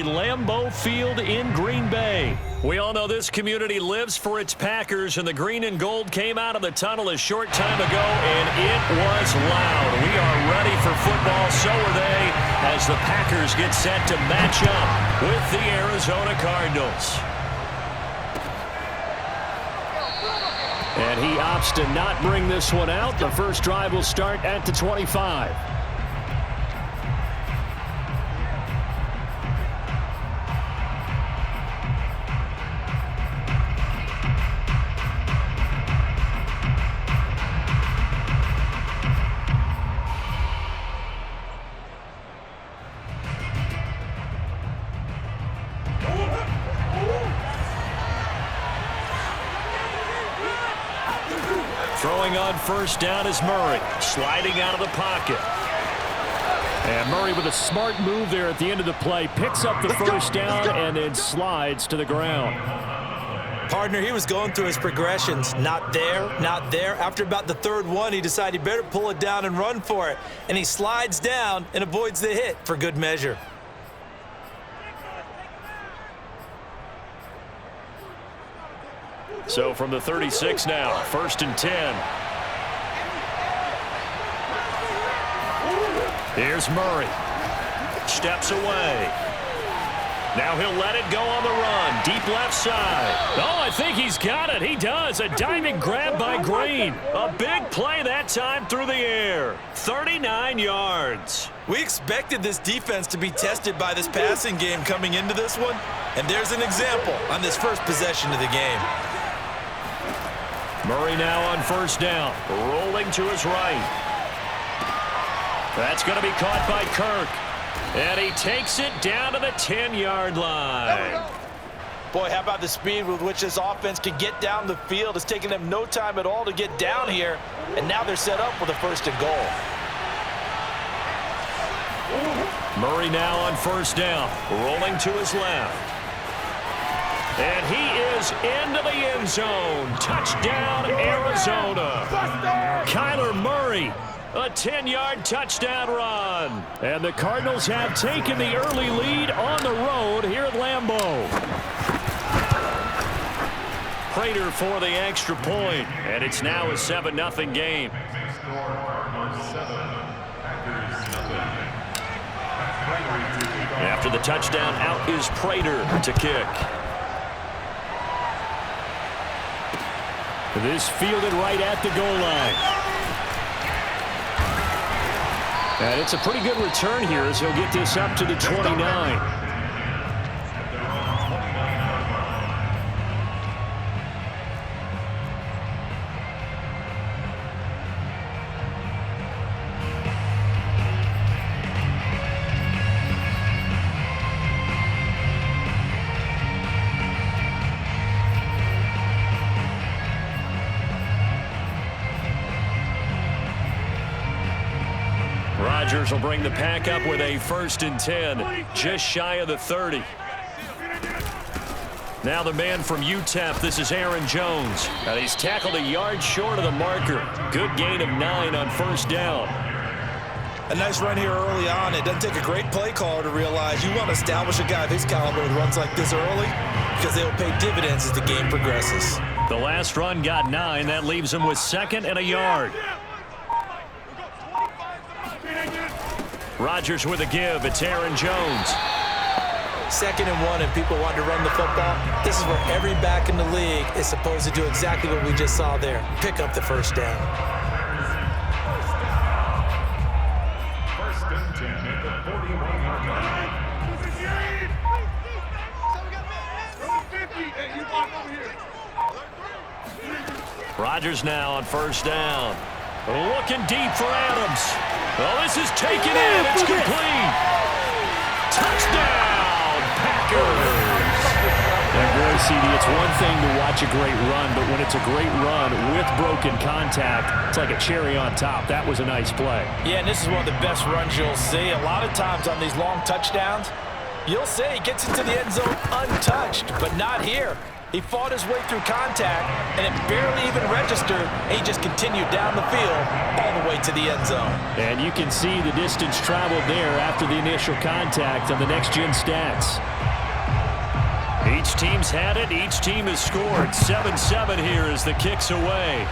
Lambeau Field in Green Bay. We all know this community lives for its Packers, and the green and gold came out of the tunnel a short time ago, and it was loud. We are ready for football, so are they, as the Packers get set to match up with the Arizona Cardinals. And he opts to not bring this one out. The first drive will start at the 25. Throwing on first down is Murray, sliding out of the pocket. And Murray with a smart move there at the end of the play, picks up the first down and then slides to the ground. Partner, he was going through his progressions. Not there, not there. After about the third one, he decided he better pull it down and run for it. And he slides down and avoids the hit for good measure. So from the 36 now, 1st and 10. Here's Murray. Steps away. Now he'll let it go on the run. Deep left side. Oh, I think he's got it. He does. A diving grab by Green. A big play that time through the air. 39 yards. We expected this defense to be tested by this passing game coming into this one. And there's an example on this first possession of the game. Murray now on first down, rolling to his right. That's going to be caught by Kirk. And he takes it down to the 10-yard line. Boy, how about the speed with which this offense can get down the field? It's taken them no time at all to get down here. And now they're set up with a 1st and goal. Murray now on first down, rolling to his left. And he is into the end zone. Touchdown, Arizona. Kyler Murray, a 10-yard touchdown run. And the Cardinals have taken the early lead on the road here at Lambeau. Prater for the extra point, and it's now a 7-0 game. After the touchdown, out is Prater to kick. This fielded right at the goal line. And it's a pretty good return here as he'll get this up to the 29. Rodgers will bring the pack up with a 1st and 10, just shy of the 30. Now the man from UTEP, this is Aaron Jones. And he's tackled a yard short of the marker. Good gain of 9 on first down. A nice run here early on. It doesn't take a great play caller to realize you want to establish a guy of his caliber with runs like this early because they will pay dividends as the game progresses. The last run got 9. That leaves him with 2nd and a yard. Rodgers with a give. It's Aaron Jones. 2nd and 1, and people want to run the football. This is where every back in the league is supposed to do exactly what we just saw there. Pick up the first down. 1st and 10 at the 41-yard line. Rodgers now on first down. Looking deep for Adams. Oh, this is taken in. It's complete. Touchdown, Packers. And boy, CD, it's one thing to watch a great run, but when it's a great run with broken contact, it's like a cherry on top. That was a nice play. Yeah, and this is one of the best runs you'll see. A lot of times on these long touchdowns, you'll say he gets into the end zone untouched, but not here. He fought his way through contact, and it barely even registered, and he just continued down the field all the way to the end zone. And you can see the distance traveled there after the initial contact on the next-gen stats. Each team's had it. Each team has scored. 7-7 here as the kick's away.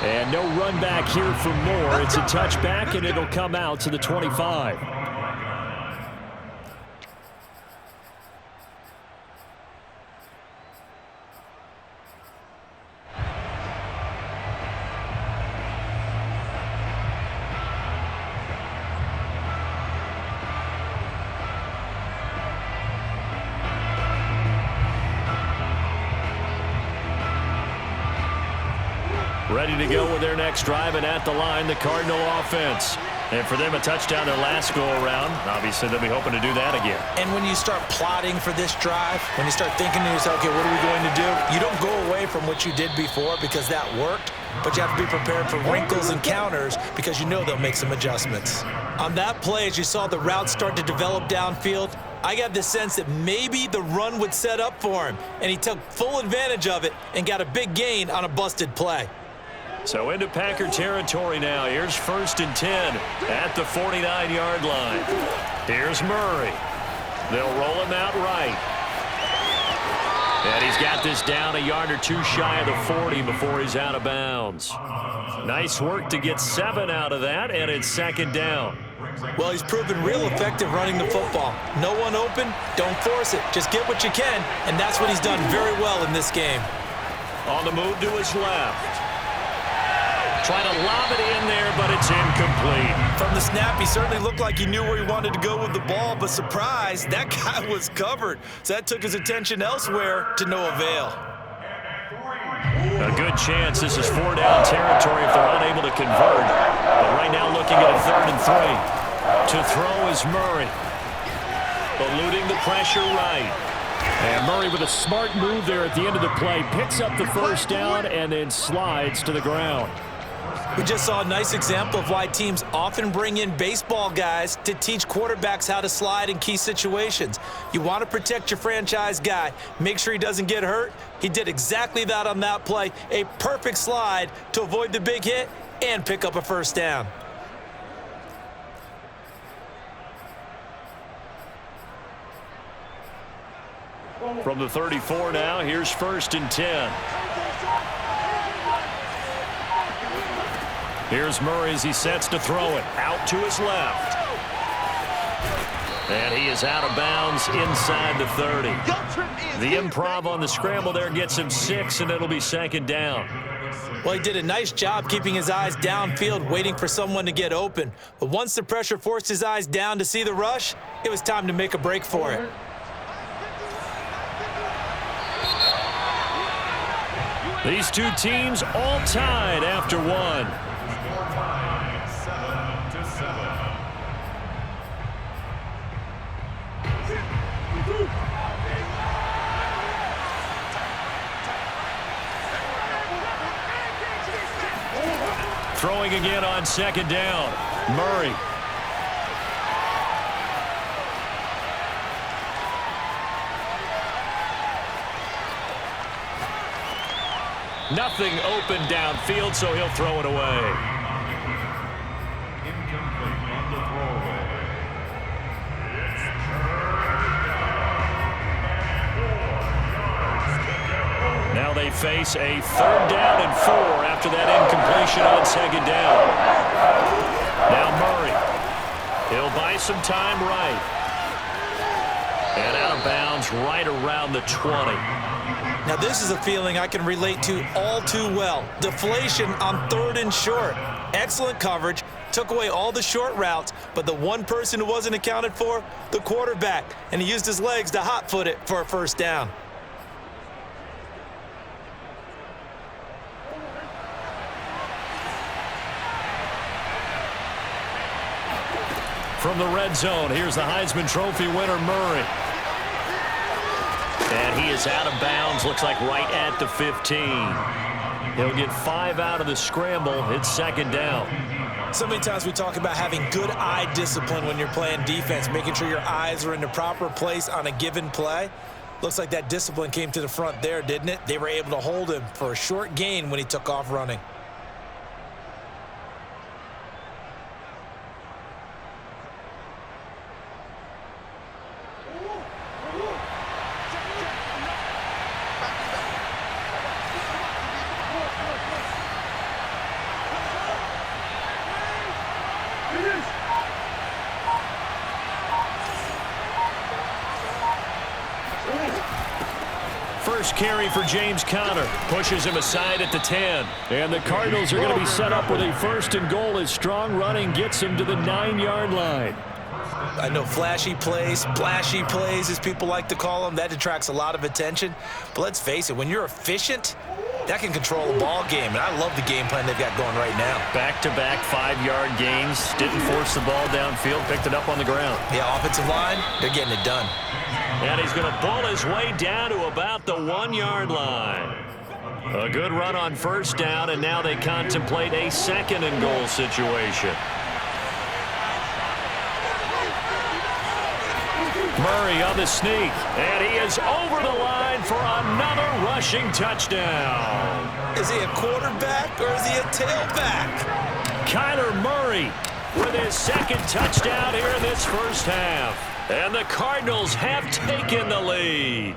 And no run back here for Moore. It's a touchback, and it'll come out to the 25. Ready to go with their next drive, and at the line, the Cardinal offense. And for them, a touchdown their last go-around. Obviously, they'll be hoping to do that again. And when you start plotting for this drive, when you start thinking to yourself, okay, what are we going to do? You don't go away from what you did before because that worked, but you have to be prepared for wrinkles and counters because you know they'll make some adjustments. On that play, as you saw the route start to develop downfield, I got the sense that maybe the run would set up for him, and he took full advantage of it and got a big gain on a busted play. So into Packer territory now. Here's 1st and 10 at the 49-yard line. Here's Murray. They'll roll him out right. And he's got this down a yard or two shy of the 40 before he's out of bounds. Nice work to get 7 out of that, and it's 2nd down. Well, he's proven real effective running the football. No one open, don't force it. Just get what you can, and that's what he's done very well in this game. On the move to his left. Trying to lob it in there, but it's incomplete. From the snap, he certainly looked like he knew where he wanted to go with the ball, but surprise, that guy was covered. So that took his attention elsewhere to no avail. A good chance this is 4-down territory if they're unable to convert. But right now looking at a 3rd and 3. To throw is Murray. Eluding the pressure right. And Murray with a smart move there at the end of the play. Picks up the 1st down and then slides to the ground. We just saw a nice example of why teams often bring in baseball guys to teach quarterbacks how to slide in key situations. You want to protect your franchise guy. Make sure he doesn't get hurt. He did exactly that on that play. A perfect slide to avoid the big hit and pick up a 1st down. From the 34 now, here's 1st and 10. Here's Murray as he sets to throw it. Out to his left. And he is out of bounds inside the 30. The improv on the scramble there gets him 6, and it'll be 2nd down. Well, he did a nice job keeping his eyes downfield, waiting for someone to get open. But once the pressure forced his eyes down to see the rush, it was time to make a break for it. These two teams all tied after one. Throwing again on 2nd down. Murray. Nothing open downfield, so he'll throw it away. Incomplete on the throwaway. Now they face a 3rd down and 4 after that incompletion on 2nd down. Now Murray. He'll buy some time right. And out of bounds right around the 20. Now this is a feeling I can relate to all too well. Deflation on 3rd and short. Excellent coverage. Took away all the short routes, but the one person who wasn't accounted for, the quarterback. And he used his legs to hot-foot it for a 1st down. From the red zone, here's the Heisman Trophy winner, Murray. And he is out of bounds, looks like right at the 15. He'll get 5 out of the scramble. It's 2nd down. So many times we talk about having good eye discipline when you're playing defense, making sure your eyes are in the proper place on a given play. Looks like that discipline came to the front there, didn't it? They were able to hold him for a short gain when he took off running. First carry for James Conner. Pushes him aside at the 10. And the Cardinals are going to be set up with a 1st and goal as strong running gets him to the 9-yard line. I know flashy plays, splashy plays, as people like to call them, that attracts a lot of attention. But let's face it, when you're efficient, that can control a ball game. And I love the game plan they've got going right now. Back-to-back 5-yard gains. Didn't force the ball downfield. Picked it up on the ground. Yeah, offensive line, they're getting it done. And he's going to pull his way down to about the 1-yard line. A good run on first down, and now they contemplate a 2nd and goal situation. Murray on the sneak, and he is over the line for another rushing touchdown. Is he a quarterback or is he a tailback? Kyler Murray with his 2nd touchdown here in this first half. And the Cardinals have taken the lead.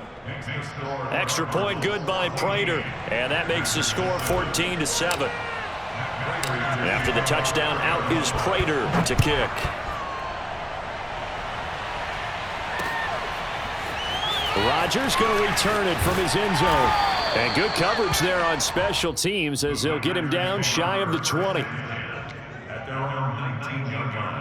Extra point good by Prater, and that makes the score 14-7. After the touchdown, out is Prater to kick. Rodgers going to return it from his end zone. And good coverage there on special teams as they'll get him down shy of the 20. At their own 19-yard line.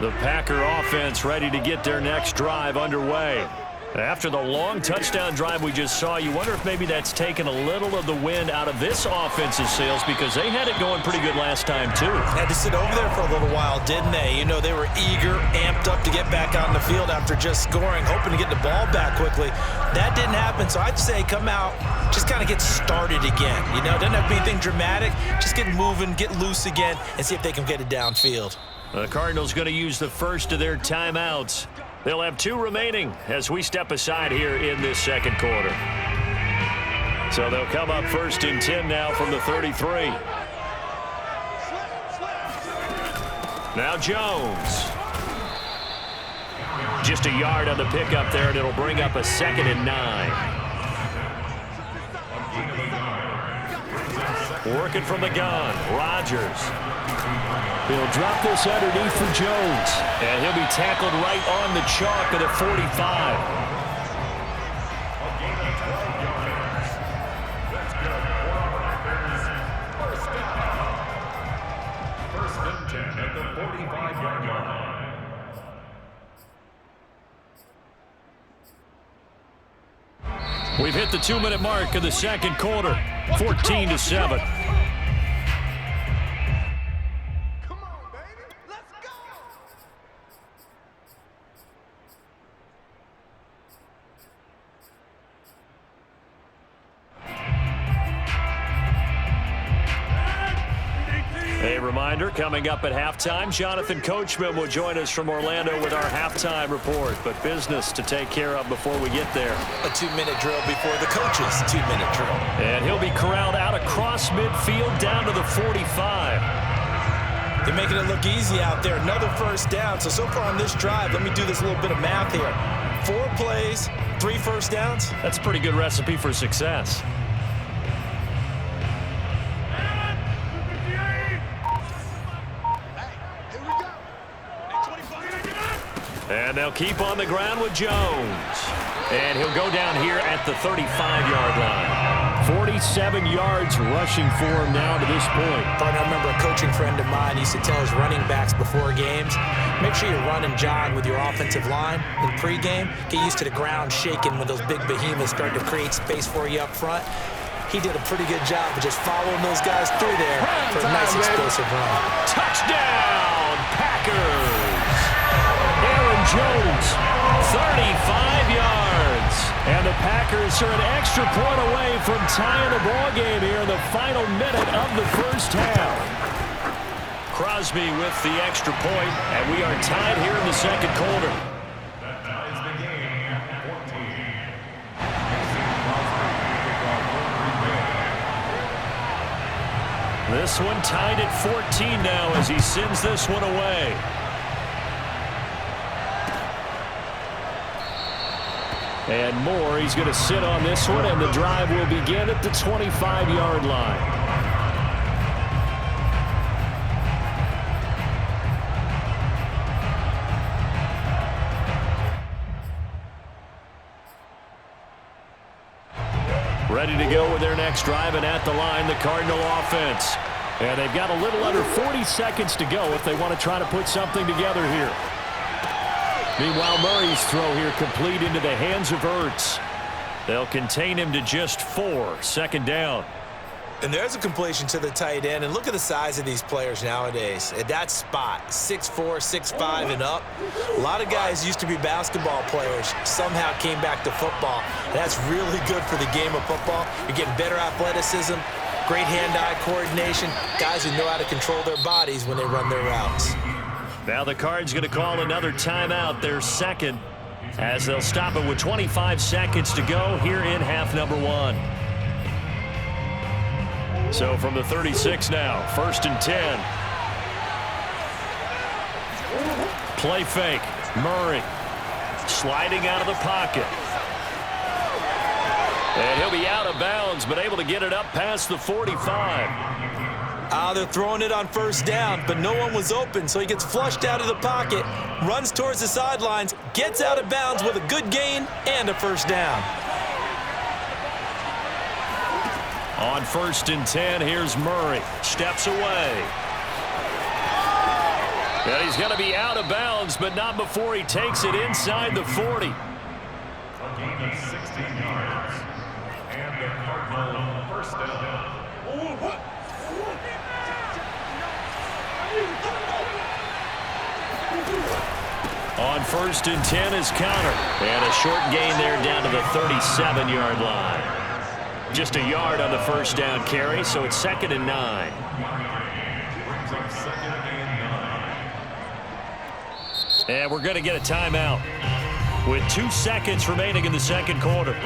The Packer offense ready to get their next drive underway. After the long touchdown drive we just saw, you wonder if maybe that's taken a little of the wind out of this offensive sails because they had it going pretty good last time too. Had to sit over there for a little while, didn't they? You know, they were eager, amped up to get back out in the field after just scoring, hoping to get the ball back quickly. That didn't happen, so I'd say come out, just kind of get started again. You know, doesn't have to be anything dramatic. Just get moving, get loose again, and see if they can get it downfield. The Cardinals going to use the first of their timeouts. They'll have 2 remaining as we step aside here in this 2nd quarter. So they'll come up 1st and 10 now from the 33. Now Jones. Just a yard on the pickup there, and it'll bring up a 2nd and 9. Working from the gun, Rodgers. He'll drop this underneath for Jones. And he'll be tackled right on the chalk of the 45. First and 10 at the 45-yard line. We've hit the 2-minute mark of the 2nd quarter, 14-7. A reminder, coming up at halftime, Jonathan Coachman will join us from Orlando with our halftime report. But business to take care of before we get there. A 2-minute drill before the coach's 2-minute drill. And he'll be corralled out across midfield down to the 45. They're making it look easy out there. Another first down. So far on this drive, let me do this little bit of math here. 4 plays, 3 first downs. That's a pretty good recipe for success. And they'll keep on the ground with Jones. And he'll go down here at the 35-yard line. 47 yards rushing for him now to this point. Partner, I remember a coaching friend of mine used to tell his running backs before games, make sure you run and jog with your offensive line in pregame. Get used to the ground shaking when those big behemoths start to create space for you up front. He did a pretty good job of just following those guys through there for a nice explosive run. Touchdown, Packers! Aaron Jones, 35 yards. And the Packers are an extra point away from tying the ball game here in the final minute of the first half. Crosby with the extra point, and we are tied here in the second quarter. That ties the game, 14. This one tied at 14 now as he sends this one away. And Moore, he's going to sit on this one, and the drive will begin at the 25-yard line. Ready to go with their next drive, and at the line, the Cardinal offense. And they've got a little under 40 seconds to go if they want to try to put something together here. Meanwhile, Murray's throw here complete into the hands of Ertz. They'll contain him to just 4. Second down. And there's a completion to the tight end. And look at the size of these players nowadays. At that spot, 6'4", 6'5", and up. A lot of guys used to be basketball players, somehow came back to football. And that's really good for the game of football. You're getting better athleticism, great hand-eye coordination, guys who know how to control their bodies when they run their routes. Now the Cards going to call another timeout, their second, as they'll stop it with 25 seconds to go here in half number 1. So from the 36 now, 1st and 10. Play fake. Murray sliding out of the pocket. And he'll be out of bounds, but able to get it up past the 45. They're throwing it on first down, but no one was open, so he gets flushed out of the pocket, runs towards the sidelines, gets out of bounds with a good gain and a first down. On 1st and 10, here's Murray. Steps away. And he's going to be out of bounds, but not before he takes it inside the 40. A gain of 16 yards. And the Cardinal first down. On 1st and 10 is Connor. And a short gain there down to the 37-yard line. Just a yard on the first down carry, so it's 2nd and 9. Brings up 2nd and 9. And we're going to get a timeout with 2 seconds remaining in the second quarter.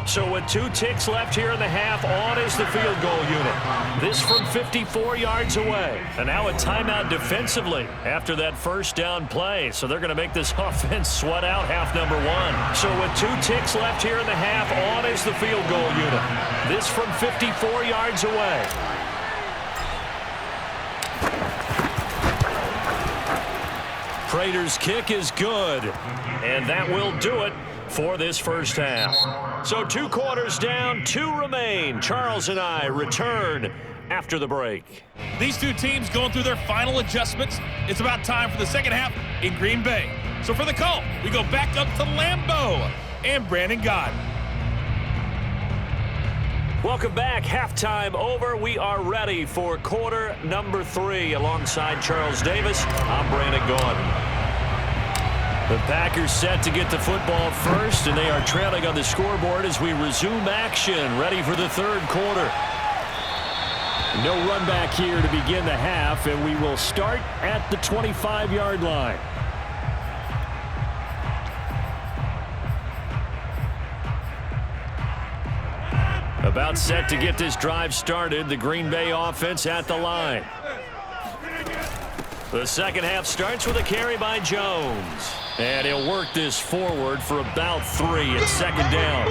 So with 2 ticks left here in the half, on is the field goal unit. This from 54 yards away. And now a timeout defensively after that first down play. So they're going to make this offense sweat out half number 1. So with 2 ticks left here in the half, on is the field goal unit. This from 54 yards away. Prater's kick is good. And that will do it for this first half. So 2 quarters down, 2 remain. Charles and I return after the break. These 2 teams going through their final adjustments. It's about time for the second half in Green Bay. So for the call, we go back up to Lambeau and Brandon Gott. Welcome back. Halftime over. We are ready for quarter number 3. Alongside Charles Davis, I'm Brandon Gott. The Packers set to get the football first, and they are trailing on the scoreboard as we resume action, ready for the third quarter. No run back here to begin the half, and we will start at the 25-yard line. About set to get this drive started, the Green Bay offense at the line. The second half starts with a carry by Jones. And he'll work this forward for about 3 at second down.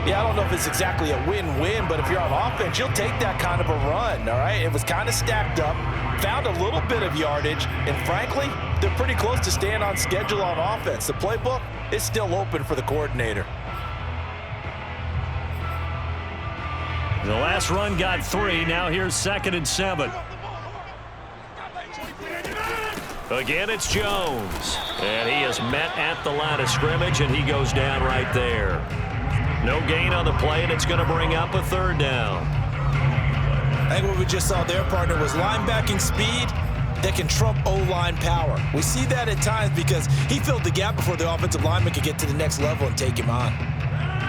Yeah, I don't know if it's exactly a win-win, but if you're on offense, you'll take that kind of a run, all right? It was kind of stacked up, found a little bit of yardage, and frankly, they're pretty close to staying on schedule on offense. The playbook is still open for the coordinator. The last run got 3. Now here's 2nd and 7. Again, it's Jones. And he is met at the line of scrimmage, and he goes down right there. No gain on the play, and it's going to bring up a 3rd down. I think what we just saw there, partner, was linebacking speed that can trump O-line power. We see that at times because he filled the gap before the offensive lineman could get to the next level and take him on.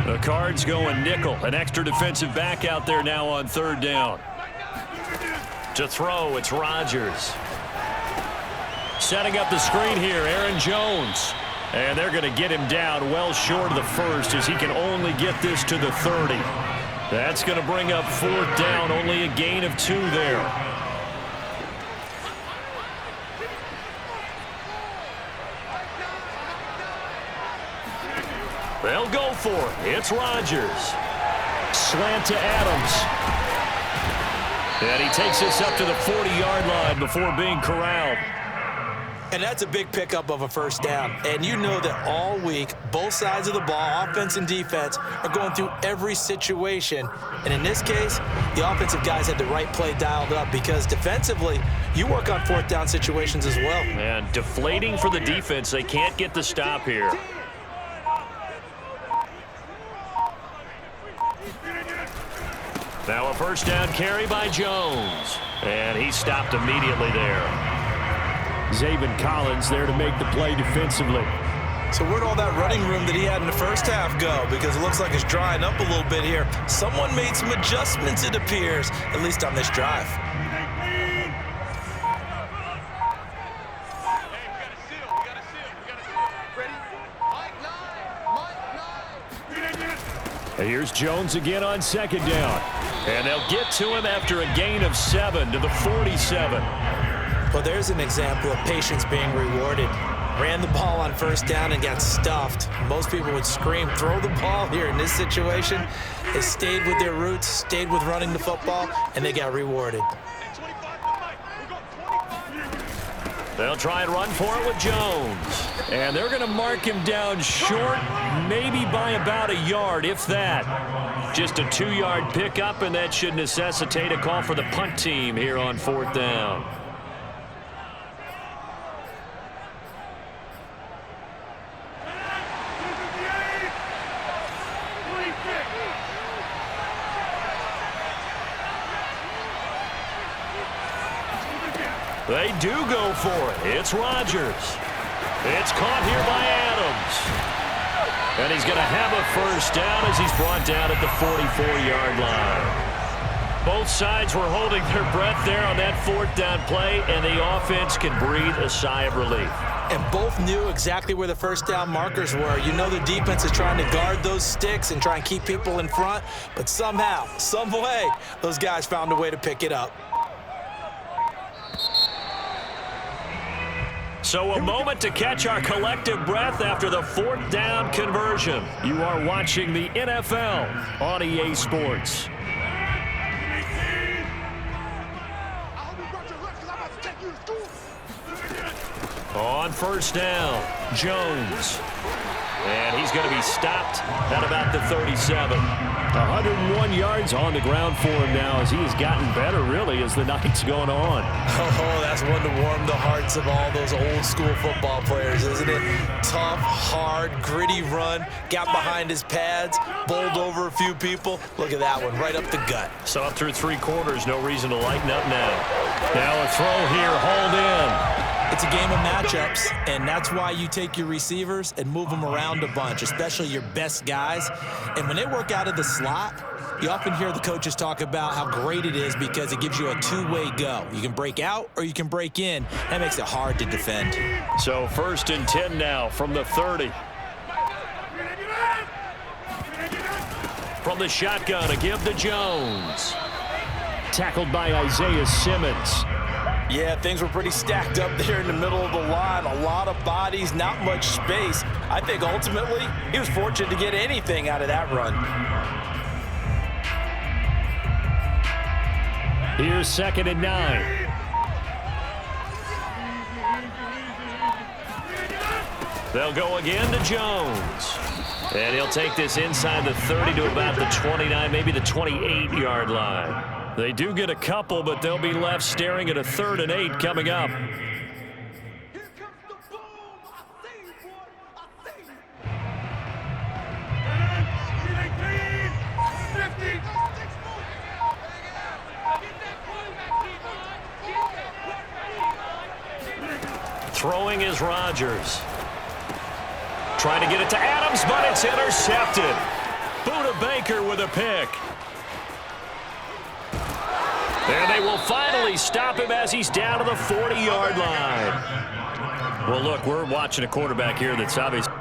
The Cards going nickel. An extra defensive back out there now on third down. To throw, it's Rodgers. Setting up the screen here, Aaron Jones. And they're going to get him down well short of the first as he can only get this to the 30. That's going to bring up fourth down, only a gain of 2 there. They'll go for it. It's Rodgers. Slant to Adams. And he takes this up to the 40-yard line before being corralled. And that's a big pickup of a first down. And you know that all week, both sides of the ball, offense and defense, are going through every situation. And in this case, the offensive guys had the right play dialed up because defensively, you work on fourth down situations as well. And deflating for the defense. They can't get the stop here. Now a first down carry by Jones. And he stopped immediately there. Zaven Collins there to make the play defensively. So where'd all that running room that he had in the first half go? Because it looks like it's drying up a little bit here. Someone made some adjustments, it appears, at least on this drive. Here's Jones again on second down. And they'll get to him after a gain of 7 to the 47. Well, there's an example of patience being rewarded. Ran the ball on first down and got stuffed. Most people would scream, throw the ball here. In this situation, they stayed with their roots, stayed with running the football, and they got rewarded. They'll try and run for it with Jones. And they're going to mark him down short, maybe by about a yard, if that. Just a 2-yard pickup, and that should necessitate a call for the punt team here on fourth down. They do go for it. It's Rodgers. It's caught here by Adams. And he's going to have a first down as he's brought down at the 44-yard line. Both sides were holding their breath there on that fourth down play, and the offense can breathe a sigh of relief. And both knew exactly where the first down markers were. You know the defense is trying to guard those sticks and try and keep people in front, but somehow, some way, those guys found a way to pick it up. So a moment to catch our collective breath after the fourth down conversion. You are watching the NFL on EA Sports. On first down, Jones. And he's going to be stopped at about the 37. 101 yards on the ground for him now as he has gotten better, really, as the night's going on. Oh, that's one to warm the hearts of all those old-school football players, isn't it? Tough, hard, gritty run, got behind his pads, bowled over a few people. Look at that one, right up the gut. So up through 3 quarters, no reason to lighten up now. Now a throw here, hauled in. It's a game of matchups, and that's why you take your receivers and move them around a bunch, especially your best guys. And when they work out of the slot, you often hear the coaches talk about how great it is because it gives you a two-way go. You can break out or you can break in. That makes it hard to defend. So 1st and 10 now from the 30. From the shotgun, a give to Jones. Tackled by Isaiah Simmons. Yeah, things were pretty stacked up there in the middle of the line. A lot of bodies, not much space. I think ultimately he was fortunate to get anything out of that run. Here's 2nd and 9. They'll go again to Jones. And he'll take this inside the 30 to about the 29, maybe the 28-yard line. They do get a couple, but they'll be left staring at a 3rd and 8 coming up. throwing is Rodgers. Trying to get it to Adams, but it's intercepted. Buda Baker with a pick. And they will finally stop him as he's down to the 40-yard line. Well, look, we're watching a quarterback here that's obviously